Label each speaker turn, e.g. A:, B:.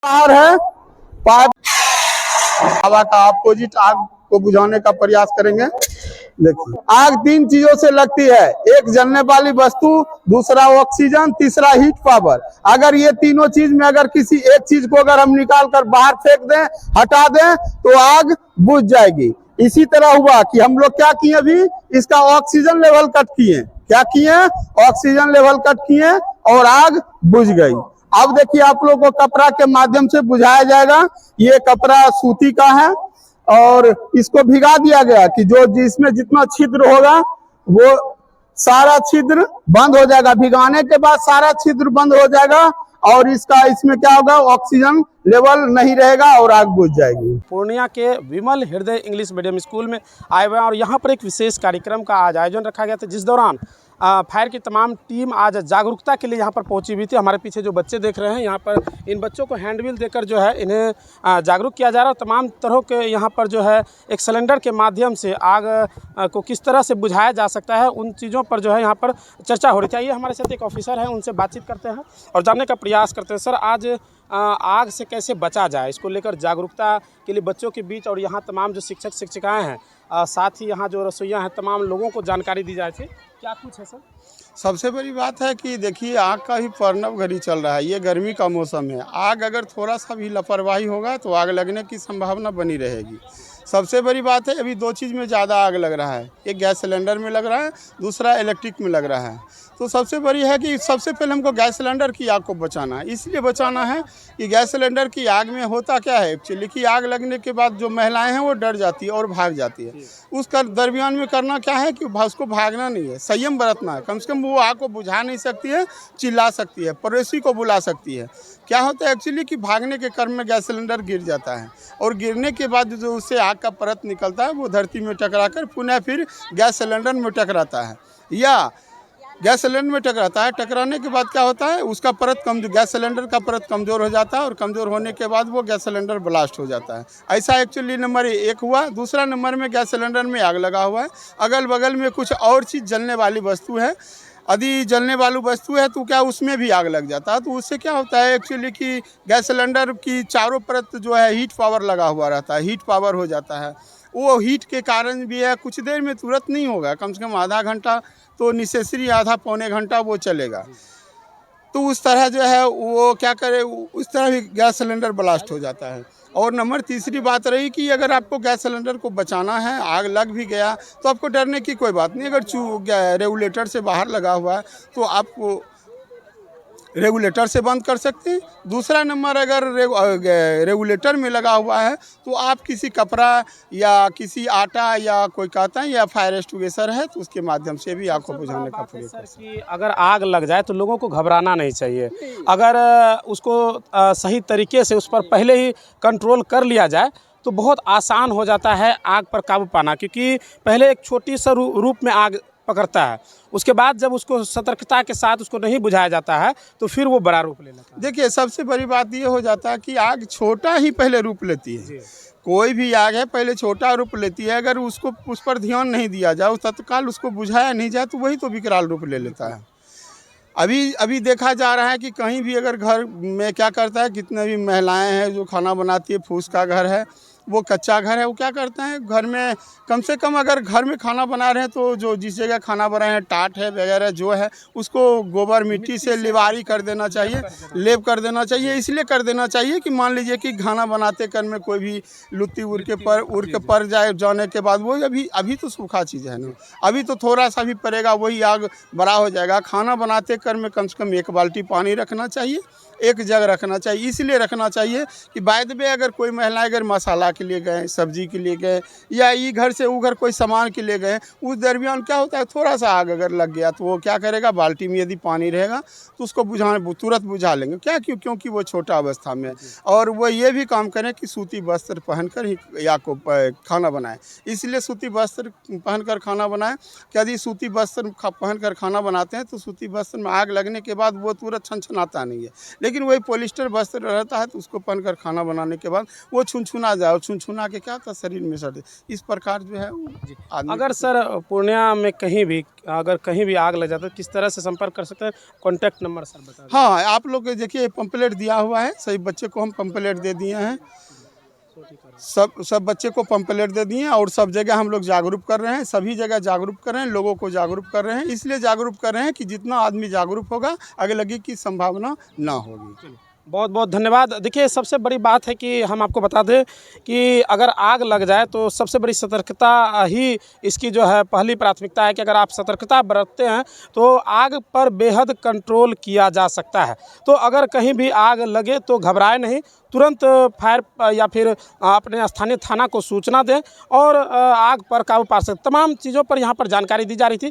A: बाहर है पाइप हवा का अपोजिट आग को बुझाने का प्रयास करेंगे। देखिए, आग तीन चीजों से लगती है, एक जलने वाली वस्तु, दूसरा ऑक्सीजन, तीसरा हीट पावर। अगर ये तीनों चीज में अगर किसी एक चीज को अगर हम निकाल कर बाहर फेंक दें, हटा दें, तो आग बुझ जाएगी। इसी तरह हुआ कि हम लोग क्या किए, अभी इसका ऑक्सीजन लेवल कट किए। क्या किए? ऑक्सीजन लेवल कट किए और आग बुझ गई। अब देखिए, आप लोग को कपड़ा के माध्यम से बुझाया जाएगा। ये कपड़ा सूती का है और इसको भिगा दिया गया कि जो जिसमें जितना छिद्र होगा वो सारा छिद्र बंद हो जाएगा। भिगाने के बाद सारा छिद्र बंद हो जाएगा और इसमें क्या होगा, ऑक्सीजन लेवल नहीं रहेगा और आग बुझ जाएगी।
B: पूर्णिया के विमल हृदय इंग्लिश मीडियम स्कूल में आए हुए हैं और यहाँ पर एक विशेष कार्यक्रम का आज आयोजन रखा गया था, जिस दौरान फायर की तमाम टीम आज जागरूकता के लिए यहाँ पर पहुँची हुई थी। हमारे पीछे जो बच्चे देख रहे हैं, यहाँ पर इन बच्चों को हैंडबिल देकर जो है इन्हें जागरूक किया जा रहा है। तमाम तरह के यहाँ पर जो है एक सिलेंडर के माध्यम से आग को किस तरह से बुझाया जा सकता है, उन चीज़ों पर जो है यहाँ पर चर्चा हो रही थी। आइए हमारे साथ एक ऑफिसर है, उनसे बातचीत करते हैं और जानने का प्रयास करते हैं। सर, आज आग से कैसे बचा जाए, इसको लेकर जागरूकता के लिए बच्चों के बीच और यहाँ तमाम जो शिक्षक शिक्षिकाएं हैं, साथ ही यहाँ जो रसोइया हैं, तमाम लोगों को जानकारी दी जाए थी। क्या कुछ है सर?
A: सबसे बड़ी बात है कि देखिए, आग का भी पर्णव घड़ी चल रहा है, ये गर्मी का मौसम है। आग अगर थोड़ा सा भी लापरवाही होगा तो आग लगने की संभावना बनी रहेगी। सबसे बड़ी बात है, अभी दो चीज़ में ज़्यादा आग लग रहा है, एक गैस सिलेंडर में लग रहा है, दूसरा इलेक्ट्रिक में लग रहा है। तो सबसे बड़ी है कि सबसे पहले हमको गैस सिलेंडर की आग को बचाना है। इसलिए बचाना है कि गैस सिलेंडर की आग में होता क्या है एक्चुअली कि आग लगने के बाद जो महिलाएं हैं वो डर जाती है और भाग जाती है। उसका दरमियान में करना क्या है कि उसको भागना नहीं है, संयम बरतना है। कम से कम वो आग को बुझा नहीं सकती है, चिल्ला सकती है, पड़ोसी को बुला सकती है। क्या होता है एक्चुअली कि भागने के क्रम में गैस सिलेंडर गिर जाता है और गिरने के बाद जो उससे आग का परत निकलता है वो धरती में टकराकर पुनः फिर गैस सिलेंडर में टकराता है या गैस सिलेंडर में टकराता है। टकराने के बाद क्या होता है, उसका परत गैस सिलेंडर का परत कमज़ोर हो जाता है और कमज़ोर होने के बाद वो गैस सिलेंडर ब्लास्ट हो जाता है। ऐसा एक्चुअली नंबर एक हुआ। दूसरा नंबर में गैस सिलेंडर में आग लगा हुआ है, अगल बगल में कुछ और चीज़ जलने वाली वस्तु है। यदि जलने वाली वस्तु है तो क्या उसमें भी आग लग जाता है। तो उससे क्या होता है एक्चुअली कि गैस सिलेंडर की चारों परत जो है हीट पावर लगा हुआ रहता है, हीट पावर हो जाता है। वो हीट के कारण भी है, कुछ देर में तुरंत नहीं होगा, कम से कम आधा घंटा तो नेसेसरी, आधा पौने घंटा वो चलेगा। तो उस तरह जो है वो क्या करे, उस तरह भी गैस सिलेंडर ब्लास्ट हो जाता है। और नंबर तीसरी बात रही कि अगर आपको गैस सिलेंडर को बचाना है, आग लग भी गया तो आपको डरने की कोई बात नहीं। अगर रेगुलेटर से बाहर लगा हुआ है तो आपको रेगुलेटर से बंद कर सकते हैं। दूसरा नंबर, अगर रेगुलेटर में लगा हुआ है तो आप किसी कपड़ा या किसी आटा या कोई कहता है या फायर एक्सटिंग्विशर है तो उसके माध्यम से भी आग को बुझाने का प्रयास कर सकते हैं।
B: अगर आग लग जाए तो लोगों को घबराना नहीं चाहिए। अगर उसको सही तरीके से उस पर पहले ही कंट्रोल कर लिया जाए तो बहुत आसान हो जाता है आग पर काबू पाना, क्योंकि पहले एक छोटी सा रूप में आग पकड़ता है, उसके बाद जब उसको सतर्कता के साथ उसको नहीं बुझाया जाता है तो फिर वो बड़ा रूप ले लेता है।
A: देखिए, सबसे बड़ी बात ये हो जाता है कि आग छोटा ही पहले रूप लेती है। कोई भी आग है पहले छोटा रूप लेती है। अगर उसको उस पर ध्यान नहीं दिया जाए, तत्काल उसको बुझाया नहीं जाए तो वही तो विकराल रूप ले लेता है। अभी देखा जा रहा है कि कहीं भी अगर घर में क्या करता है, कितने भी महिलाएं हैं जो खाना बनाती है, फूस का घर है, वो कच्चा घर है, वो क्या करते हैं घर में कम से कम अगर घर में खाना बना रहे हैं तो जो जिस जगह खाना बनाए हैं, टाट है वगैरह जो है, उसको गोबर मिट्टी से लिवारी कर देना चाहिए, लेप कर देना चाहिए। इसलिए कर देना चाहिए कि मान लीजिए कि खाना बनाते कर में कोई भी लुत्ती उड़ के पर जाने के बाद वो अभी तो सूखा चीज़ है ना, अभी तो थोड़ा सा भी पड़ेगा वही आग बड़ा हो जाएगा। खाना बनाते कर में कम से कम एक बाल्टी पानी रखना चाहिए, एक जग रखना चाहिए। इसलिए रखना चाहिए कि बाद में अगर कोई महिला अगर मसाला के लिए गए, सब्जी के लिए गए या ये घर से उधर कोई सामान के लिए गए, उस दरमियान क्या होता है थोड़ा सा आग अगर लग गया तो वो क्या करेगा, बाल्टी में यदि पानी रहेगा तो उसको तुरंत बुझा लेंगे। क्योंकि वो छोटा अवस्था में। और वो ये भी काम करें कि सूती वस्त्र पहनकर ही या को खाना बनाएं। इसलिए सूती वस्त्र पहनकर खाना बनाएं। यदि सूती वस्त्र पहनकर खाना बनाते हैं तो सूती वस्त्र में आग लगने के बाद वो तुरंत छनछनाता नहीं है। लेकिन वही पॉलिस्टर वस्त्र रहता है तो उसको पहन कर खाना बनाने के बाद वो छुनछुना जाए और छुनछुना के क्या होता है शरीर में सड़ इस प्रकार जो है वो आदमी
B: अगर सर पूर्णिया में कहीं भी अगर कहीं भी आग लग जाता है किस तरह से संपर्क कर सकते हैं? कॉन्टैक्ट नंबर सर बता दें।
A: हाँ आप लोग देखिए पंपलेट दिया हुआ है, सभी बच्चे को हम पंपलेट दे दिए हैं, सब बच्चे को पंपलेट दे दिए और सब जगह हम लोग जागरूक कर रहे हैं, सभी जगह जागरूक कर रहे हैं, लोगों को जागरूक कर रहे हैं। इसलिए जागरूक कर रहे हैं कि जितना आदमी जागरूक होगा आगलगी की संभावना ना होगी।
B: बहुत बहुत धन्यवाद। देखिए सबसे बड़ी बात है कि हम आपको बता दें कि अगर आग लग जाए तो सबसे बड़ी सतर्कता ही इसकी जो है पहली प्राथमिकता है कि अगर आप सतर्कता बरतते हैं तो आग पर बेहद कंट्रोल किया जा सकता है। तो अगर कहीं भी आग लगे तो घबराए नहीं, तुरंत फायर या फिर अपने स्थानीय थाना को सूचना दें और आग पर काबू पा सकते। तमाम चीज़ों पर यहाँ पर जानकारी दी जा रही थी।